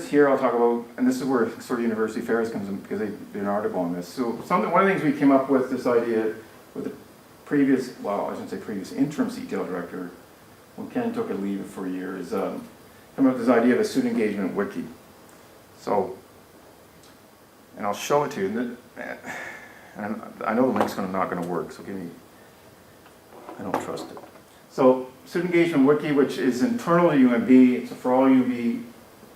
here I'll talk about, and this is where sort of university affairs comes in because they did an article on this. So one of the things we came up with, this idea with the previous, well, I shouldn't say previous, interim CTL director, when Ken took a leave for a year, is come up with this idea of a student engagement wiki. So, and I'll show it to you. And I know the link's not going to work, so give me, I don't trust it. So, student engagement wiki, which is internal to UNB, it's for all UNB,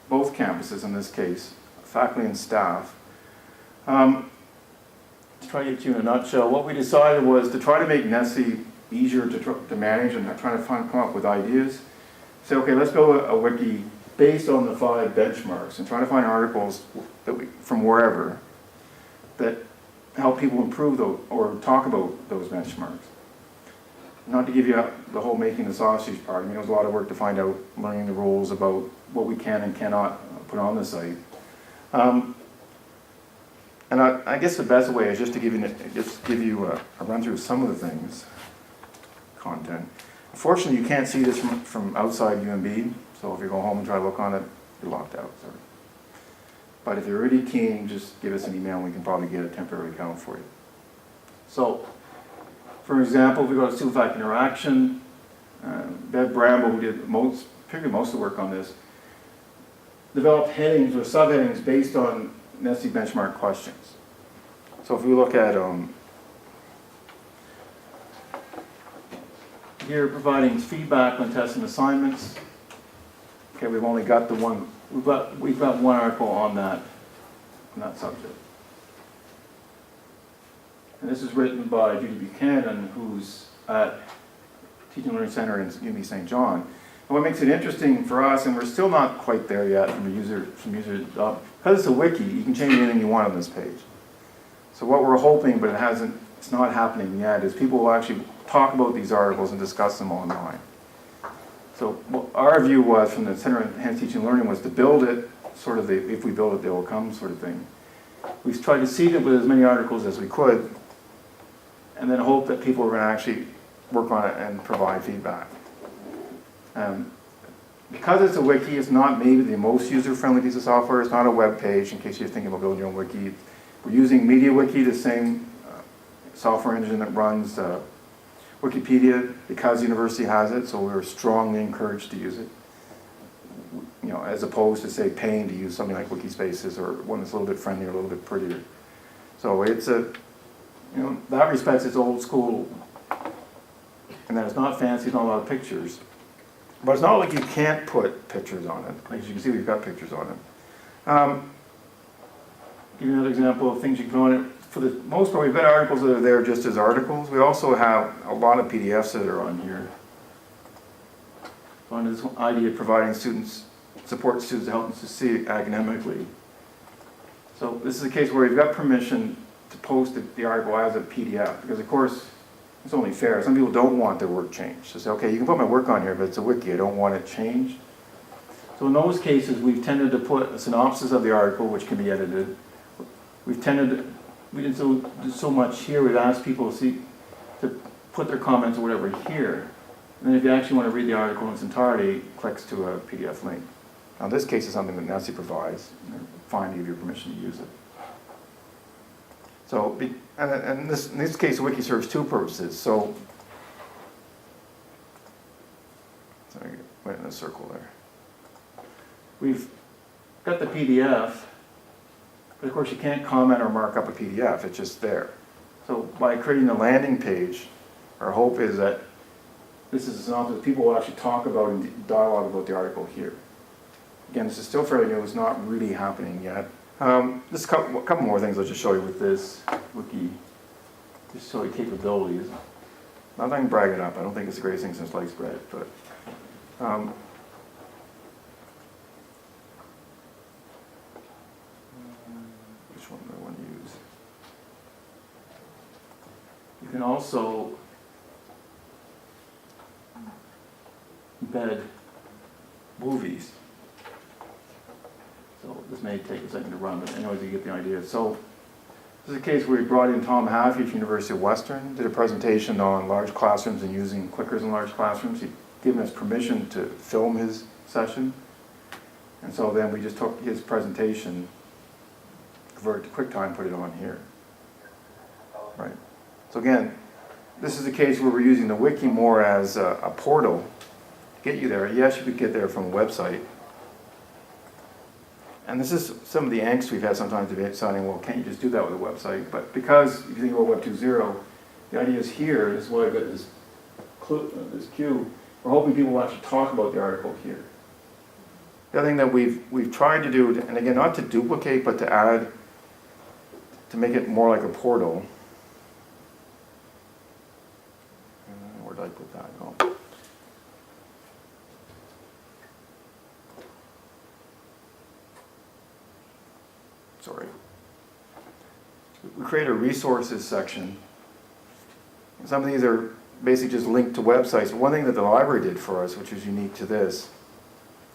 both campuses in this case, faculty and staff. To try to get you in a nutshell, what we decided was to try to make NSSE easier to manage and try to come up with ideas. Say, okay, let's build a wiki based on the 5 benchmarks and try to find articles that from wherever that help people improve those or talk about those benchmarks. Not to give you the whole making the sausage part. I mean, it was a lot of work to find out, learning the rules about what we can and cannot put on the site. And I guess the best way is just to give you a run through of some of the things, content. Unfortunately, you can't see this from outside UNB, so if you go home and try to look on it, you're locked out. Sorry. But if you're really keen, just give us an email and we can probably get a temporary account for you. So, for example, if we go to student faculty interaction, Bev Bramble, who did most of the work on this, developed headings or subheadings based on NSSE benchmark questions. So if we look at here, providing feedback on tests and assignments. Okay, we've only got the one. We've got one article on that subject. And this is written by Judy Buchanan, who's at Teaching Learning Center in UNB St. John. And what makes it interesting for us, and we're still not quite there yet from because it's a wiki, you can change anything you want on this page. So what we're hoping, but it's not happening yet, is people will actually talk about these articles and discuss them online. So what our view was from the Center of Enhanced Teaching and Learning was to build it, sort of if we build it, they will come sort of thing. We tried to seed it with as many articles as we could, and then hope that people were going to actually work on it and provide feedback. Because it's a wiki, it's not maybe the most user-friendly piece of software. It's not a web page, in case you're thinking about building your own wiki. We're using MediaWiki, the same software engine that runs Wikipedia, because the university has it, so we were strongly encouraged to use it. You know, as opposed to, say, paying to use something like Wikispaces or one that's a little bit friendlier, a little bit prettier. So it's in that respect, it's old school, and that it's not fancy, it's not a lot of pictures. But it's not like you can't put pictures on it. Like, as you can see, we've got pictures on it. Give you another example of things you can put on it. For the most part, we've got articles that are there just as articles. We also have a lot of PDFs that are on here. So on this idea of providing support students to help them succeed academically. So this is a case where we've got permission to post the article as a PDF, because of course, it's only fair. Some people don't want their work changed. So say, okay, you can put my work on here, but it's a wiki, I don't want it changed. So in those cases, we've tended to put a synopsis of the article, which can be edited. We did so much here, we've asked people to put their comments or whatever here. And then if you actually want to read the article in its entirety, it clicks to a PDF link. Now this case is something that NSSE provides. They're fine to give you permission to use it. So, and in this case, the wiki serves 2 purposes. So, sorry, went in a circle there. We've got the PDF, but of course you can't comment or mark up a PDF, it's just there. So by creating a landing page, our hope is that this is something that people will actually talk about and dialogue about the article here. Again, this is still fairly new, it's not really happening yet. Just a couple more things I'll just show you with this wiki. Just show you capabilities. Not that I can brag it up, I don't think it's the greatest thing since sliced bread, but which one do I want to use? You can also embed movies. So this may take a second to run, but anyways, you get the idea. So this is a case where we brought in Tom Haffey from University of Western, did a presentation on large classrooms and using clickers in large classrooms. He'd given us permission to film his session. And so then we just took his presentation, converted to QuickTime, put it on here. Right. So again, this is a case where we're using the wiki more as a portal to get you there. Yes, you could get there from a website. And this is some of the angst we've had sometimes deciding, well, can't you just do that with a website? But because if you think about Web 2.0, the idea is here, this is why I've got this queue. We're hoping people will actually talk about the article here. The other thing that we've tried to do, and again, not to duplicate, but to add, to make it more like a portal. Where did I put that? Oh. Sorry. We create a resources section. Some of these are basically just linked to websites. But one thing that the library did for us, which is unique to this,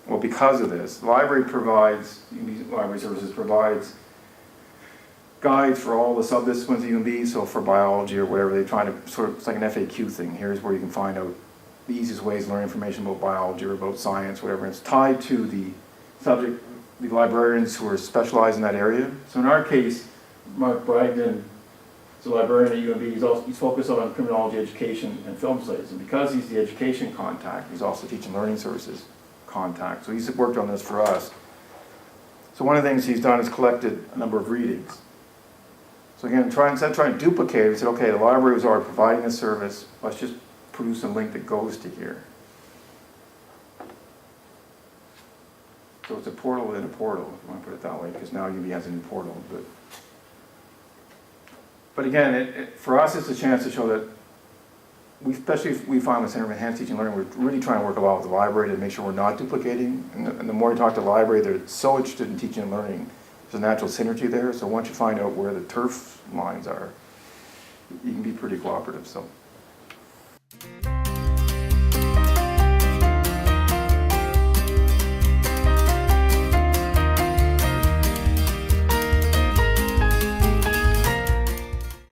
well, because of this, the library provides, UNB Library Services provides guides for all the subdisciplines of UNB, so for biology or whatever, they try to sort of, it's like an FAQ thing. Here's where you can find out the easiest ways to learn information about biology or about science, whatever. And it's tied to the subject, the librarians who are specialized in that area. So in our case, Mark Bragdon is a librarian at UNB. He's focused on criminology education and film studies. And because he's the education contact, he's also teaching learning services contact. So he's worked on this for us. So one of the things he's done is collected a number of readings. So again, instead of trying to duplicate it, we said, okay, the library was already providing a service, let's just produce a link that goes to here. So it's a portal within a portal, if you want to put it that way, because now UNB has a new portal. But again, for us, it's a chance to show that, especially if we find the Center of Enhanced Teaching and Learning, we're really trying to work a lot with the library to make sure we're not duplicating. And the more you talk to the library, they're so interested in teaching and learning. There's a natural synergy there. So once you find out where the turf lines are, you can be pretty cooperative. So.